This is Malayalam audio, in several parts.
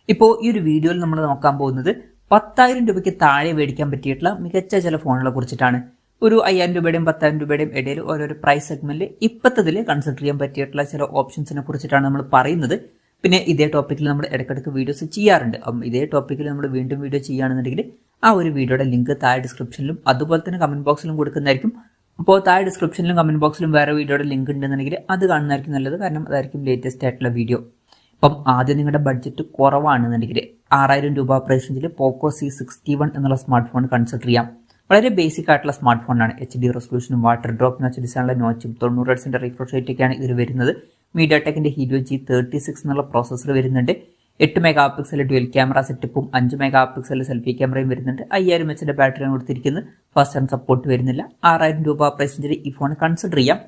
ഇപ്പോൾ ഈ ഒരു വീഡിയോയിൽ നമ്മൾ നോക്കാൻ പോകുന്നത് 10,000 രൂപയ്ക്ക് താഴെ മേടിക്കാൻ പറ്റിയിട്ടുള്ള മികച്ച ചില ഫോണുകളെ കുറിച്ചിട്ടാണ്. ഒരു 5,000 രൂപയുടെയും 10,000 രൂപയുടെയും ഇടയിൽ ഓരോരോ പ്രൈസ് സെഗ്മെന്റിൽ ഇപ്പത്തതിൽ കൺസിഡർ ചെയ്യാൻ പറ്റിയിട്ടുള്ള ചില ഓപ്ഷൻസിനെ കുറിച്ചിട്ടാണ് നമ്മൾ പറയുന്നത്. പിന്നെ ഇതേ ടോപ്പിക്കിൽ നമ്മൾ ഇടയ്ക്കിടയ്ക്ക് വീഡിയോസ് ചെയ്യാറുണ്ട്. അപ്പം ഇതേ ടോപ്പിക്കിൽ നമ്മൾ വീണ്ടും വീഡിയോ ചെയ്യുകയാണെന്നുണ്ടെങ്കിൽ ആ ഒരു വീഡിയോയുടെ ലിങ്ക് താഴെ ഡിസ്ക്രിപ്ഷനിലും അതുപോലെ തന്നെ കമന്റ് ബോക്സിലും കൊടുക്കുന്നതായിരിക്കും. അപ്പോൾ താഴെ ഡിസ്ക്രിപ്ഷനിലും കമന്റ് ബോക്സിലും വേറെ വീഡിയോയുടെ ലിങ്ക് ഉണ്ടെന്നുണ്ടെങ്കിൽ അത് കാണുന്നതായിരിക്കും നല്ലത്, കാരണം അതായിരിക്കും ലേറ്റസ്റ്റ് ആയിട്ടുള്ള വീഡിയോ. അപ്പം ആദ്യം നിങ്ങളുടെ ബഡ്ജറ്റ് കുറവാണെന്നുണ്ടെങ്കിൽ 6,000 രൂപ പ്രൈസ് റേഞ്ചിൽ പോക്കോ C61 എന്നുള്ള സ്മാർട്ട് ഫോൺ കൺസിഡർ ചെയ്യാം. വളരെ ബേസിക് ആയിട്ടുള്ള സ്മാർട്ട് ഫോണാണ്. HD റെസൊല്യൂഷനും വാട്ടർ ഡ്രോപ്പ് നോച്ച് ഡിസൈനുള്ള നോച്ചും 90 Hz റിഫ്രഷ് റേറ്റൊക്കെയാണ് ഇതിൽ വരുന്നത്. മീഡിയാടെക്കിന്റെ ഹീലിയോ G36 എന്നുള്ള പ്രോസസ്സർ വരുന്നുണ്ട്. 8 മെഗാ പിക്സൽ ഡ്യുവൽ ക്യാമറ സെറ്റപ്പും 5 മെഗാ പിക്സൽ സെൽഫി ക്യാമറയും വരുന്നുണ്ട്. 5000 mAh ബാറ്ററിയാണ് കൊടുത്തിരിക്കുന്നത്. ഫസ്റ്റ് ചാർജ് സപ്പോർട്ട് വരുന്നില്ല. 6,000 രൂപ പ്രൈസ് റേഞ്ചിൽ ഈ ഫോൺ കൺസിഡർ ചെയ്യാം.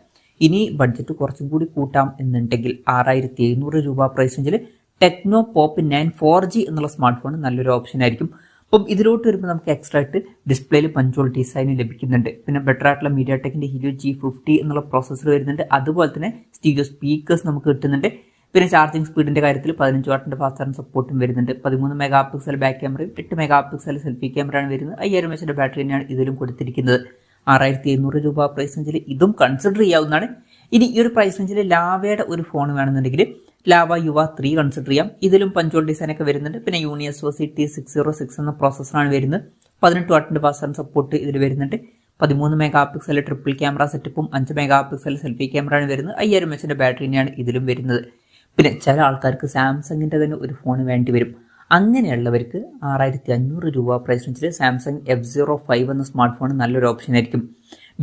ഇനി ബഡ്ജറ്റ് കുറച്ചും കൂടി കൂട്ടാം എന്നുണ്ടെങ്കിൽ 6,700 രൂപ പ്രൈസ് റേഞ്ചിൽ ടെക്നോ പോപ്പ് 9 4G എന്നുള്ള സ്മാർട്ട് ഫോൺ നല്ലൊരു ഓപ്ഷൻ ആയിരിക്കും. അപ്പം ഇതിലോട്ട് വരുമ്പോൾ നമുക്ക് എക്സ്ട്രാ ആയിട്ട് ഡിസ്പ്ലേയിൽ പഞ്ചോൾ ഡിസൈൻ ലഭിക്കുന്നുണ്ട്. പിന്നെ ബെറ്റർ ആയിട്ടുള്ള മീഡിയാടെക്കിന്റെ ഹീലിയോ G50 എന്നുള്ള പ്രോസസ്സർ വരുന്നുണ്ട്. അതുപോലെ തന്നെ സ്റ്റീരിയോ സ്പീക്കേഴ്സ് നമുക്ക് കിട്ടുന്നുണ്ട്. പിന്നെ ചാർജിങ് സ്പീഡിന്റെ കാര്യത്തിൽ 15 വാട്ടിന്റെ ഫാസ്റ്റ് ചാർജിംഗ് സപ്പോർട്ടും വരുന്നുണ്ട്. 13 മെഗാ പിക്സൽ ബാക്ക് ക്യാമറയും 8 മെഗാ പിക്സൽ സെൽഫി ക്യാമറയാണ് വരുന്നത്. 5000 mAh ബാറ്ററി തന്നെയാണ് ഇതിലും കൊടുത്തിരിക്കുന്നത്. 6,700 രൂപ പ്രൈസ് റേഞ്ചിൽ ഇതും കൺസിഡർ ചെയ്യാവുന്നതാണ്. ഇനി ഈ ഒരു പ്രൈസ് റേഞ്ചിൽ ലാവയുടെ ഒരു ഫോൺ വേണമെന്നുണ്ടെങ്കിൽ ലാവ യുവ 3 കൺസിഡർ ചെയ്യാം. ഇതിലും പഞ്ചോൾ ഡിസൈൻ ഒക്കെ വരുന്നുണ്ട്. പിന്നെ യൂണി SoC T606 എന്ന പ്രോസസ്സറാണ് വരുന്നത്. 18 വാട്ടിന്റെ ഫാസ്റ്റ് ചാർജിംഗ് സപ്പോർട്ട് ഇതിൽ വരുന്നുണ്ട്. 13 മെഗാ പിക്സൽ ട്രിപ്പിൾ ക്യാമറ സെറ്റപ്പും 5 മെഗാ പിക്സൽ സെൽഫി ക്യാമറയാണ് വരുന്നത്. 5000 mAh ബാറ്ററി തന്നെയാണ് ഇതിലും വരുന്നത്. പിന്നെ ചില ആൾക്കാർക്ക് സാംസങ്ങിന്റെ തന്നെ ഒരു ഫോൺ വേണ്ടി വരും. അങ്ങനെയുള്ളവർക്ക് 6,500 രൂപ പ്രൈസ് റേഞ്ചിൽ സാംസങ് F05 എന്ന സ്മാർട്ട് ഫോൺ നല്ലൊരു ഓപ്ഷൻ ആയിരിക്കും.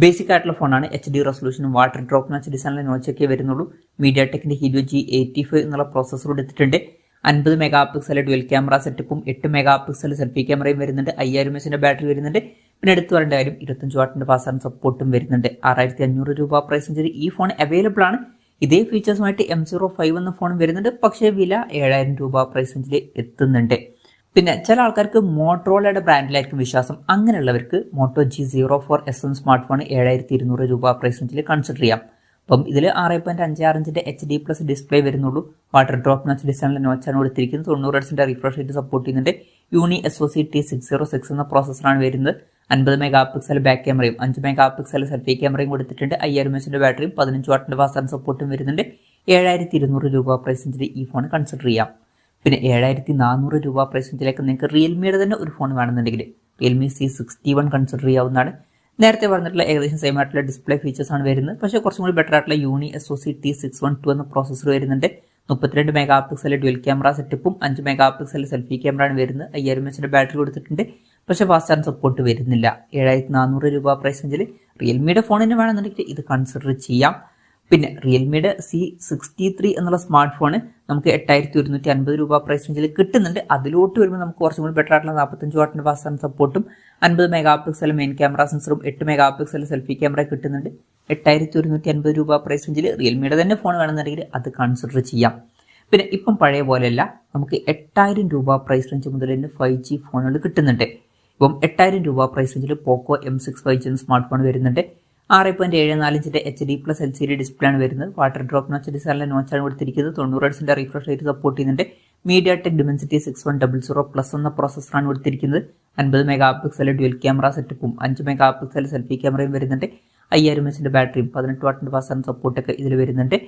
ബേസിക് ആയിട്ടുള്ള ഫോണാണ്. HD റെസൊല്യൂഷനും വാട്ടർ ഡ്രോപ്പ് നോച്ച് ഡിസൈനിലെ നോച്ചൊക്കെ വരുന്നുള്ളൂ. മീഡിയാടെക്കിന്റെ ഹീലിയോ G85 എന്നുള്ള പ്രോസസ്സർ എടുത്തിട്ടുണ്ട്. 50 മെഗാ പിക്സൽ ഡ്യുവൽ ക്യാമറ സെറ്റപ്പും 8 മെഗാ പിക്സൽ സെൽഫി ക്യാമറയും വരുന്നുണ്ട്. 5000 mAh ബാറ്ററി വരുന്നുണ്ട്. പിന്നെ എടുത്തു പറയേണ്ട കാര്യം 25 വാട്ടിന്റെ ഫാസ്റ്റ് ചാർജിംഗ് സപ്പോർട്ടും വരുന്നുണ്ട്. 6,500 രൂപ പ്രൈസ് റേഞ്ചിൽ ഈ ഫോൺ അവൈലബിൾ ആണ്. ഇതേ ഫീച്ചേഴ്സുമായിട്ട് M05 എന്ന ഫോൺ വരുന്നുണ്ട്. പക്ഷേ വില 7,000 രൂപ പ്രൈസ് റേഞ്ചിൽ എത്തുന്നുണ്ട്. പിന്നെ ചില ആൾക്കാർക്ക് മോട്ടോറോളയുടെ ബ്രാൻഡിലായിരിക്കും വിശ്വാസം. അങ്ങനെയുള്ളവർക്ക് മോട്ടോ G04S എന്ന സ്മാർട്ട് ഫോൺ 7,200 രൂപ പ്രൈസ് റേഞ്ചിൽ കൺസിഡർ ചെയ്യാം. അപ്പം ഇതിൽ 6.56 ഇഞ്ചിന്റെ HD+ ഡിസ്പ്ലേ വരുന്നുള്ളൂ. വാട്ടർ ഡ്രോപ്പ് നോച്ച് ഡിസൈനിലെ നോച്ചാണ് കൊടുത്തിരിക്കുന്നത്. 90 Hz റിഫ്രഷ് റേറ്റ് സപ്പോർട്ട് ചെയ്യുന്നുണ്ട്. യൂണി SoC T606 എന്ന പ്രോസസ്സറാണ് വരുന്നത്. 50 മെഗാ പിക്സൽ ബാക്ക് ക്യാമറയും 5 മെഗാ പിക്സൽ സെൽഫി ക്യാമറയും കൊടുത്തിട്ടുണ്ട്. 5000 mAh ബാറ്ററിയും 15 വാട്ടിന്റെ ഫാസ്റ്റ് ചാർജിംഗ് സപ്പോർട്ടും വരുന്നുണ്ട്. 7,200 രൂപ പ്രൈസ് റേഞ്ചിൽ ഈ ഫോൺ കൺസിഡർ ചെയ്യാം. പിന്നെ 7,400 രൂപ പ്രൈസ് റേഞ്ചിലേക്ക് നിങ്ങൾക്ക് റിയൽമിയുടെ തന്നെ ഒരു ഫോൺ വേണമെന്നുണ്ടെങ്കിൽ റിയൽമി C61 കൺസിഡർ ചെയ്യാവുന്നതാണ്. നേരത്തെ പറഞ്ഞിട്ടുള്ള ഏകദേശം സെയിം ആയിട്ടുള്ള ഡിസ്പ്ലേ ഫീച്ചേഴ്സ് ആണ് വരുന്നത്. പക്ഷേ കുറച്ചും കൂടി ബെറ്റർ ആയിട്ടുള്ള യൂണി SoC T612 എന്ന പ്രോസസ്സർ വരുന്നുണ്ട്. 32 മെഗാ പിക്സൽ ഡ്യുവൽ ക്യാമറ സെറ്റപ്പും 5 മെഗാ പിക്സൽ സെൽഫി ക്യാമറയാണ് വരുന്നത്. 5000 mAh ബാറ്ററി കൊടുത്തിട്ടുണ്ട്. പക്ഷേ ഫാസ്റ്റ് ചാർജിംഗ് സപ്പോർട്ട് വരുന്നില്ല. 7,400 രൂപ പ്രൈസ് റേഞ്ചിൽ റിയൽമിയുടെ ഫോണിന് വേണമെന്നുണ്ടെങ്കിൽ ഇത് കൺസിഡർ ചെയ്യാം. പിന്നെ റിയൽമിയുടെ C63 എന്നുള്ള സ്മാർട്ട് ഫോൺ നമുക്ക് 8,150 രൂപ പ്രൈസ് റേഞ്ചിൽ കിട്ടുന്നുണ്ട്. അതിലോട്ട് വരുമ്പോൾ നമുക്ക് കുറച്ചും കൂടി ബെറ്റർ ആയിട്ടുള്ള 45 വാട്ടിന്റെ ഫാസ്റ്റ് ചാർജിംഗ് സപ്പോർട്ടും 50 മെഗാ പിക്സൽ മെയിൻ ക്യാമറ സെൻസറും 8 മെഗാ പിക്സൽ സെൽഫി ക്യാമറ കിട്ടുന്നുണ്ട്. 8,150 രൂപ പ്രൈസ് റേഞ്ചിൽ റിയൽമിയുടെ തന്നെ ഫോൺ വേണമെന്നുണ്ടെങ്കിൽ അത് കൺസിഡർ ചെയ്യാം. പിന്നെ ഇപ്പം പഴയ പോലെയല്ല, നമുക്ക് 8,000 രൂപ പ്രൈസ് റേഞ്ച് മുതൽ തന്നെ 5G ഫോണുകൾ കിട്ടുന്നുണ്ട്. ഇപ്പം 8,000 രൂപ പ്രൈസ് റേഞ്ചിൽ പോക്കോ M6 5G എന്ന സ്മാർട്ട് ഫോൺ വരുന്നുണ്ട്. 6.74 ഇഞ്ചിന്റെ HD+ LCD ഡിസ്പ്ലേ ആണ് വരുന്നത്. വാട്ടർ ഡ്രോപ്പ് നോച്ച് ഡിസൈനിലെ നോച്ചാണ് കൊടുത്തിരിക്കുന്നത്. 90 Hz റിഫ്രഷ് റേറ്റ് സപ്പോർട്ട് ചെയ്യുന്നുണ്ട്. മീഡിയാടെക് Dimensity 6100+ എന്ന പ്രോസസ്സറാണ് കൊടുത്തിരിക്കുന്നത്. 50 മെഗാ പിക്സൽ ഡ്യുവൽ ക്യാമറ സെറ്റപ്പും 5 മെഗാ പിക്സൽ സെൽഫി ക്യാമറയും വരുന്നുണ്ട്. 5000 mAh ബാറ്ററിയും 18 വാട്ടിന്റെ ഫാസ്റ്റ് ചാർജിംഗ് സപ്പോർട്ടൊക്കെ ഇതിൽ വരുന്നുണ്ട്.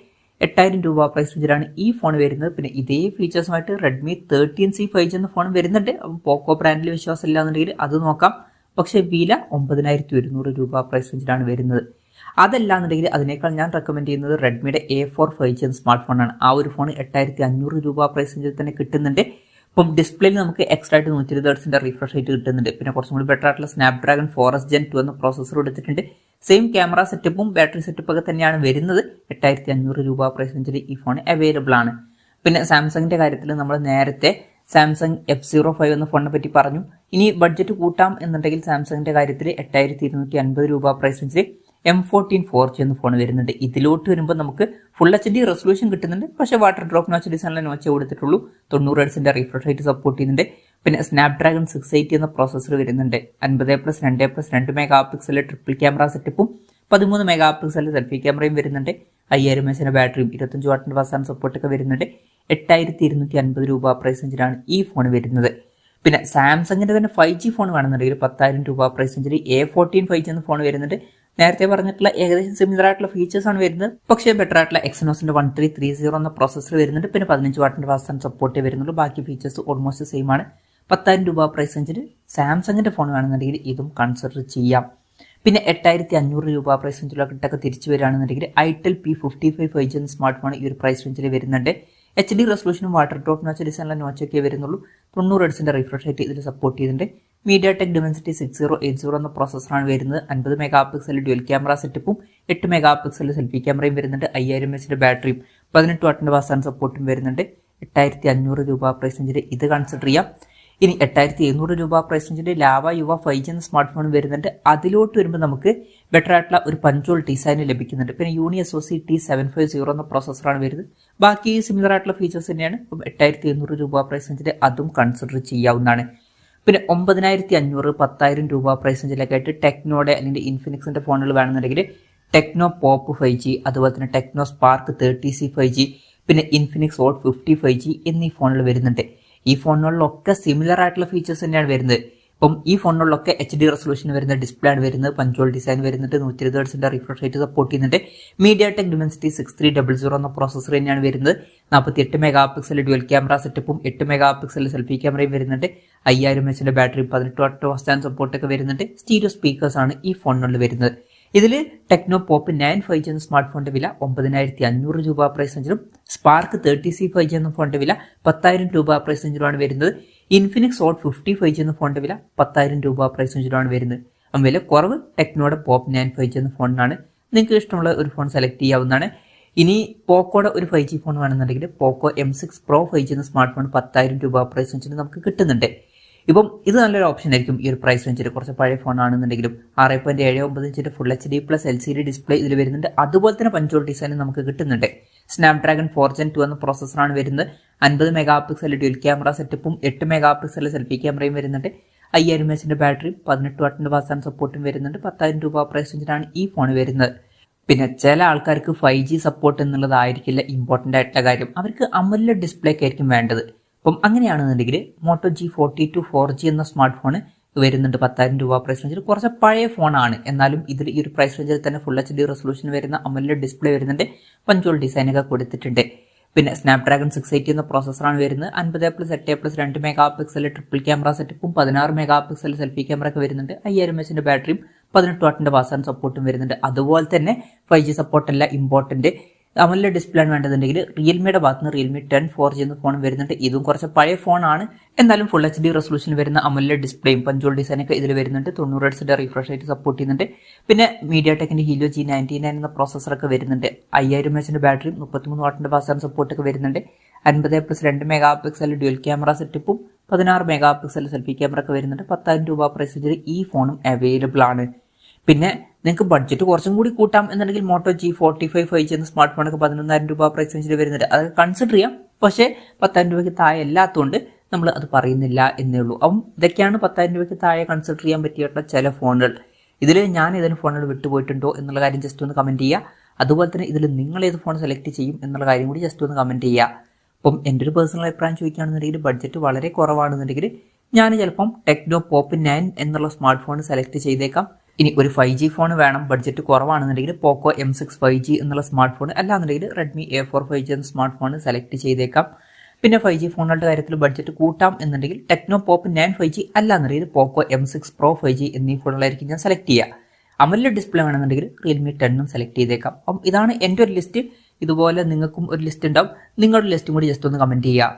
8,000 രൂപ പ്രൈസ് റേഞ്ചിലാണ് ഈ ഫോൺ വരുന്നത്. പിന്നെ ഇതേ ഫീച്ചേഴ്സുമായിട്ട് റെഡ്മി 13C 5G എന്ന ഫോൺ വരുന്നുണ്ട്. അപ്പം പോക്കോ ബ്രാൻഡിൽ വിശ്വാസം ഇല്ലാന്നുണ്ടെങ്കിൽ അത് നോക്കാം. പക്ഷേ വില 9,100 രൂപ പ്രൈസ് റേഞ്ചിലാണ് വരുന്നത്. അതല്ലാന്നുണ്ടെങ്കിൽ അതിനേക്കാൾ ഞാൻ റെക്കമെൻഡ് ചെയ്യുന്നത് റെഡ്മിയുടെ A4 5G എന്ന സ്മാർട്ട് ഫോണാണ്. ആ ഒരു ഫോൺ 8,500 രൂപ പ്രൈസ് റേഞ്ചിൽ തന്നെ കിട്ടുന്നുണ്ട്. ഇപ്പം ഡിസ്പ്ലേയിൽ നമുക്ക് എക്സ്ട്രാ ആയിട്ട് 120 Hz റിഫ്രഷ് റേറ്റ് കിട്ടുന്നുണ്ട്. പിന്നെ കുറച്ചും കൂടി ബെറ്റർ ആയിട്ടുള്ള സ്നാപ്ഡ്രാഗൺ 4S Gen 2 എന്ന പ്രോസസ്സർ എടുത്തിട്ടുണ്ട്. സെയിം ക്യാമറ സെറ്റപ്പും ബാറ്ററി സെറ്റപ്പ് ഒക്കെ തന്നെയാണ് വരുന്നത്. 8,500 രൂപ പ്രൈസ് റേഞ്ചിൽ ഈ ഫോൺ അവൈലബിൾ ആണ്. പിന്നെ സാംസങ്ങിന്റെ കാര്യത്തിൽ നമ്മൾ നേരത്തെ സാംസങ് F05 എന്ന ഫോണിനെ പറ്റി പറഞ്ഞു. ഇനി ബഡ്ജറ്റ് കൂട്ടാം എന്നുണ്ടെങ്കിൽ സാംസങ്ങിന്റെ കാര്യത്തിൽ 8,250 രൂപ പ്രൈസ് റേഞ്ചിൽ M14 4G എന്ന ഫോൺ വരുന്നുണ്ട്. ഇതിലോട്ട് വരുമ്പോൾ നമുക്ക് ഫുൾ HD റെസൊല്യൂഷൻ കിട്ടുന്നുണ്ട്. പക്ഷേ വാട്ടർ ഡ്രോപ്പ് നോച്ച് ഡിസൈനിലെ നോച്ചേ കൊടുത്തിട്ടുള്ളൂ. 90 Hz റിഫ്രഷ് റേറ്റ് സപ്പോർട്ട് ചെയ്യുന്നുണ്ട്. പിന്നെ സ്നാപ്ഡ്രാഗൺ 680 എന്ന പ്രോസസ്സർ വരുന്നുണ്ട്. 50+2+2 മെഗാ പിക്സൽ ട്രിപ്പിൾ ക്യാമറ സെറ്റപ്പും 13 മെഗാ പിക്സൽ സെൽഫി ക്യാമറയും വരുന്നുണ്ട്. 5000 mAh ബാറ്ററിയും 25 വാട്ടിന്റെ ഫാസ്റ്റ് ചാർജിംഗ് സപ്പോർട്ടൊക്കെ വരുന്നുണ്ട്. 8,250 രൂപ പ്രൈസ് റേഞ്ചിലാണ് ഈ ഫോൺ വരുന്നത്. പിന്നെ സാംസങ്ങിന്റെ തന്നെ 5G ഫോൺ വേണമെന്നുണ്ടെങ്കിൽ 10,000 രൂപ പ്രൈസ് റേഞ്ചിൽ A14 5G എന്ന ഫോൺ വരുന്നുണ്ട്. നേരത്തെ പറഞ്ഞിട്ടുള്ള ഏകദേശം സിമിലർ ആയിട്ടുള്ള ഫീച്ചേഴ്സ് ആണ് വരുന്നത്, പക്ഷേ ബെറ്റർ ആയിട്ടുള്ള എക്സിനോസിന്റെ 1330 എന്ന പ്രോസസർ വരുന്നുണ്ട്. പിന്നെ 15 വാട്ടിന്റെ ഫാസ്റ്റ് സപ്പോർട്ടേ വരുന്നുള്ളൂ. ബാക്കി ഫീച്ചേഴ്സ് ഓൾമോസ്റ്റ് സെയിം ആണ്. 10,000 രൂപ പ്രൈസ് റേഞ്ചിൽ സാംസങ്ങിന്റെ ഫോൺ വേണമെന്നുണ്ടെങ്കിൽ ഇതും കൺസിഡർ ചെയ്യാം. പിന്നെ 8,500 രൂപ പ്രൈസ് റേഞ്ചിലൊക്കെ തിരിച്ചു വരികയാണെന്നുണ്ടെങ്കിൽ ഐറ്റൽ P55 5G എന്ന സ്മാർട്ട് ഫോൺ ഈ ഒരു പ്രൈസ് റേഞ്ചിൽ വരുന്നുണ്ട്. HD റെസൊല്യൂഷനും വാട്ടർ ഡ്രോപ്പ് നോച്ച് ഡിസൈനിലെ നോച്ചൊക്കെ വരുന്നുള്ളൂ. 90 ഹെർട്സിന്റെ റിഫ്രഷ് റേറ്റ് ഇതിൽ സപ്പോർട്ട് ചെയ്യുന്നുണ്ട്. MediaTek Dimensity 6080 എന്ന പ്രോസസറാണ് വരുന്നത്. 50 മെഗാ പിക്സൽ ഡ്യുവൽ ക്യാമറ സെറ്റപ്പും 8 മെഗാ പിക്സൽ സെൽഫി ക്യാമറയും വരുന്നുണ്ട്. 5000 mAh ബാറ്ററിയും 18 വാട്ടിന്റെ ഫാസ്റ്റ് സപ്പോർട്ടും വരുന്നുണ്ട്. 8,500 രൂപ പ്രൈസ് റേഞ്ചിൽ ഇത് കൺസിഡർ ചെയ്യാം. ഇനി 8,700 രൂപ പ്രൈസ് റേഞ്ചിന്റെ ലാവ യുവ 5G എന്ന സ്മാർട്ട് ഫോൺ വരുന്നുണ്ട്. അതിലോട്ട് വരുമ്പോൾ നമുക്ക് ബെറ്റർ ആയിട്ടുള്ള ഒരു പഞ്ചോൾ ഡിസൈൻ ലഭിക്കുന്നുണ്ട്. പിന്നെ യൂണി SoC T750 എന്ന പ്രോസസറാണ് വരുന്നത്. ബാക്കി സിമിലർ ആയിട്ടുള്ള ഫീച്ചേഴ്സ് തന്നെയാണ്. അപ്പം 8,700 രൂപ പ്രൈസ് റേഞ്ചിൽ അതും കൺസിഡർ ചെയ്യാവുന്നതാണ്. പിന്നെ 9,500 10,000 രൂപ പ്രൈസ് റേഞ്ചിലൊക്കെ ആയിട്ട് ടെക്നോയുടെ അല്ലെങ്കിൽ ഇൻഫിനിക്സിന്റെ ഫോണുകൾ വേണമെന്നുണ്ടെങ്കിൽ ടെക്നോ പോപ്പ് 5G, അതുപോലെ തന്നെ ടെക്നോ സ്പാർക്ക് 30C 5G, പിന്നെ ഇൻഫിനിക്സ് ഹോട്ട് 50 5G എന്നീ ഫോണുകൾ വരുന്നുണ്ട്. ഈ ഫോണുകളിലൊക്കെ സിമിലർ ആയിട്ടുള്ള ഫീച്ചേഴ്സ് തന്നെയാണ് വരുന്നത്. ഇപ്പം ഈ ഫോണുകളിലൊക്കെ HD റെസൊല്യൂഷൻ വരുന്ന ഡിസ്പ്ലേ ആണ് വരുന്നത്. പഞ്ചോൾ ഡിസൈൻ വരുന്നുണ്ട്. 120 ഹെർട്സിന്റെ റിഫ്രഷ് റേറ്റ് സപ്പോർട്ട് ചെയ്യുന്നുണ്ട്. MediaTek Dimensity 6300 എന്ന പ്രോസസർ തന്നെയാണ് വരുന്നത്. 48 മെഗാ പിക്സൽ ഡ്യുവൽ ക്യാമറ സെറ്റപ്പും 8 മെഗാ പിക്സൽ സെൽഫി ക്യാമറയും വരുന്നുണ്ട്. 5000 mAh ബാറ്ററിയും 18 വാട്ട് ഫാസ്റ്റ് ചാർജ് സപ്പോർട്ടൊക്കെ വരുന്നുണ്ട്. സ്റ്റീരിയോ സ്പീക്കേഴ്സ് ആണ് ഈ ഫോണുകളിൽ വരുന്നത്. ഇതിൽ ടെക്നോ പോപ്പ് 9 5G എന്ന സ്മാർട്ട് ഫോണിന്റെ വില 9,500 രൂപ പ്രൈസ് റേഞ്ചിലും സ്പാർക്ക് 30C 5G എന്ന ഫോണിന്റെ വില 10,000 രൂപ പ്രൈസ് റേഞ്ചിലുമാണ് വരുന്നത്. ഇൻഫിനിക്സ് ഹോട്ട് 50 5G എന്ന ഫോണിന്റെ വില 10,000 രൂപ പ്രൈസ് റേഞ്ചിലുമാണ് വരുന്നത്. വില കുറവ് ടെക്നോയുടെ പോപ്പ് 9 5G എന്ന ഫോണിനാണ്. നിങ്ങൾക്ക് ഇഷ്ടമുള്ള ഒരു ഫോൺ സെലക്ട് ചെയ്യാവുന്നതാണ്. ഇനി പോക്കോയുടെ ഒരു 5G ഫോൺ വേണമെന്നുണ്ടെങ്കിൽ പോക്കോ M6 Pro 5G എന്ന സ്മാർട്ട് ഫോൺ 10,000 രൂപ പ്രൈസ് റേഞ്ചിൽ നമുക്ക് കിട്ടുന്നുണ്ട്. ഇപ്പം ഇത് നല്ലൊരു ഓപ്ഷൻ ആയിരിക്കും ഈ ഒരു പ്രൈസ് റേഞ്ചിൽ. കുറച്ച് പഴയ ഫോൺ ആണെന്നുണ്ടെങ്കിലും 6.79 ഇഞ്ചിന്റെ ഫുൾ HD+ LCD ഡിസ്പ്ലേ ഇതിൽ വരുന്നുണ്ട്. അതുപോലെ തന്നെ പഞ്ചോൾ ഡിസൈനും നമുക്ക് കിട്ടുന്നുണ്ട്. സ്നാപ്ഡ്രാഗൺ 4 Gen 2 എന്ന പ്രോസസറാണ് വരുന്നത്. 50 മെഗാ പിക്സൽ ഡ്യുവൽ ക്യാമറ സെറ്റപ്പും 8 മെഗാ പിക്സൽ സെൽഫി ക്യാമറയും വരുന്നുണ്ട്. 5000 mAh ബാറ്ററിയും 18 വാട്ടിന്റെ ഫാസ്റ്റ് ചാർജ് സപ്പോർട്ടും വരുന്നുണ്ട്. 10,000 രൂപ പ്രൈസ് റേഞ്ചിലാണ് ഈ ഫോൺ വരുന്നത്. പിന്നെ ചില ആൾക്കാർക്ക് 5G സപ്പോർട്ട് എന്നുള്ളതായിരിക്കില്ല ഇമ്പോർട്ടന്റ് ആയിട്ടുള്ള കാര്യം. അവർക്ക് AMOLED ഡിസ്പ്ലേ ഒക്കെ ആയിരിക്കും വേണ്ടത്. അപ്പം അങ്ങനെയാണെന്നുണ്ടെങ്കിൽ മോട്ടോ G42 4G എന്ന സ്മാർട്ട് ഫോൺ വരുന്നുണ്ട്. 10,000 രൂപ പ്രൈസ് റേഞ്ചിൽ. കുറച്ച് പഴയ ഫോണാണ്, എന്നാലും ഇതിൽ ഈ ഒരു പ്രൈസ് റേഞ്ചിൽ തന്നെ ഫുൾ HD റെസൊല്യൂഷൻ വരുന്ന AMOLED ഡിസ്പ്ലേ വരുന്നുണ്ട്. പഞ്ചോൾ ഡിസൈനൊക്കെ കൊടുത്തിട്ടുണ്ട്. പിന്നെ സ്നാപ്ഡ്രാഗൺ 680 എന്ന പ്രോസസറാണ് വരുന്നത്. 50+8+ 2 മെഗാ പിക്സൽ ട്രിപ്പിൾ ക്യാമറ സെറ്റപ്പും 16 മെഗാ പിക്സൽ സെൽഫി ക്യാമറ ഒക്കെ വരുന്നുണ്ട്. 5000 mAh ബാറ്ററിയും 18 വാട്ടിന്റെ ഫാസ്റ്റ് ചാർജ് സപ്പോർട്ടും വരുന്നുണ്ട്. അതുപോലെ തന്നെ 5G സപ്പോർട്ടല്ല ഇമ്പോർട്ടന്റ്. AMOLED ഡിസ്പ്ലേ ആണ് വേണ്ടതുണ്ടെങ്കിൽ റിയൽമിയുടെ ഭാഗത്ത് നിന്ന് റിയൽമി 10 4G എന്ന ഫോൺ വരുന്നുണ്ട്. ഇതും കുറച്ച് പഴയ ഫോണാണ്, എന്നാലും ഫുൾ HD റെസൊല്യൂഷൻ വരുന്ന AMOLED ഡിസ്പ്ലേയും പഞ്ചോൾ ഡിസൈനൊക്കെ ഇതിൽ വരുന്നുണ്ട്. 90 ഹെർട്സിന്റെ റിഫ്രഷ് റേറ്റ് സപ്പോർട്ട് ചെയ്യുന്നുണ്ട്. പിന്നെ MediaTekന്റെ Helio G99 എന്ന പ്രോസസറൊക്കെ വരുന്നുണ്ട്. 5000 mAh ബാറ്ററിയും 33 വാട്ടിന്റെ ഫാസ്റ്റ് ചാർജ് സപ്പോർട്ടൊക്കെ വരുന്നുണ്ട്. 50+2 മെഗാ പിക്സൽ ഡ്യുവൽ ക്യാമറ സെറ്റപ്പും 16 മെഗാ പിക്സൽ സെൽഫി ക്യാമറ ഒക്കെ വരുന്നുണ്ട്. 10,000 രൂപ പ്രൈസ് റേഞ്ചിൽ ഈ ഫോണും അവൈലബിൾ ആണ്. പിന്നെ നിങ്ങൾക്ക് ബഡ്ജറ്റ് കുറച്ചും കൂടി കൂട്ടാം എന്നുണ്ടെങ്കിൽ മോട്ടോ G45 5G എന്ന സ്മാർട്ട് ഫോണൊക്കെ 11,000 രൂപ പ്രൈസ് റേഞ്ചിൽ വരുന്നുണ്ട്. അത് കൺസിഡർ ചെയ്യാം. പക്ഷേ 10,000 രൂപയ്ക്ക് താഴെ അല്ലാത്തതുകൊണ്ട് നമ്മൾ അത് പറയുന്നില്ല എന്നേ ഉള്ളൂ. അപ്പം ഇതൊക്കെയാണ് 10,000 രൂപയ്ക്ക് താഴെ കൺസിഡർ ചെയ്യാൻ പറ്റിയിട്ടുള്ള ചില ഫോണുകൾ. ഇതിൽ ഞാൻ ഏതെങ്കിലും ഫോണുകൾ വിട്ടുപോയിട്ടുണ്ടോ എന്നുള്ള കാര്യം ജസ്റ്റ് ഒന്ന് കമന്റ് ചെയ്യുക. അതുപോലെ തന്നെ ഇതിൽ നിങ്ങൾ ഏത് ഫോൺ സെലക്ട് ചെയ്യും എന്നുള്ള കാര്യം കൂടി ജസ്റ്റ് ഒന്ന് കമന്റ് ചെയ്യുക. അപ്പം എൻ്റെ ഒരു പേഴ്സണൽ അഭിപ്രായം ചോദിക്കുകയാണെന്നുണ്ടെങ്കിൽ ബഡ്ജറ്റ് വളരെ കുറവാണെന്നുണ്ടെങ്കിൽ ഞാൻ ചിലപ്പം ടെക്നോ പോപ്പ് 9 എന്നുള്ള സ്മാർട്ട് ഫോൺ സെലക്ട് ചെയ്തേക്കാം. ഇനി ഒരു 5G ഫോൺ വേണം, ബഡ്ജറ്റ് കുറവാണെന്നുണ്ടെങ്കിൽ പോക്കോ M6 5G എന്നുള്ള സ്മാർട്ട് ഫോൺ, അല്ലാന്നുണ്ടെങ്കിൽ റെഡ്മി A4 5G എന്ന സ്മാർട്ട് ഫോൺ സെലക്ട് ചെയ്തേക്കാം. പിന്നെ 5G ഫോണുകളുടെ കാര്യത്തിൽ ബഡ്ജറ്റ് കൂട്ടാം എന്നുണ്ടെങ്കിൽ ടെക്നോ പോപ്പ് 9 5G, അല്ലാന്നുണ്ടെങ്കിൽ പോക്കോ M6 Pro 5G എന്നീ ഫോണുകളായിരിക്കും ഞാൻ സെലക്ട് ചെയ്യുക. AMOLED ഡിസ്പ്ലേ വേണമെന്നുണ്ടെങ്കിൽ റിയൽമി 10 സെലക്ട് ചെയ്തേക്കാം. അപ്പം ഇതാണ് എൻ്റെ ഒരു ലിസ്റ്റ്. ഇതുപോലെ നിങ്ങൾക്കും ഒരു ലിസ്റ്റ് ഉണ്ടാവും. നിങ്ങളുടെ ലിസ്റ്റും കൂടി ജസ്റ്റ് ഒന്ന് കമന്റ് ചെയ്യുക.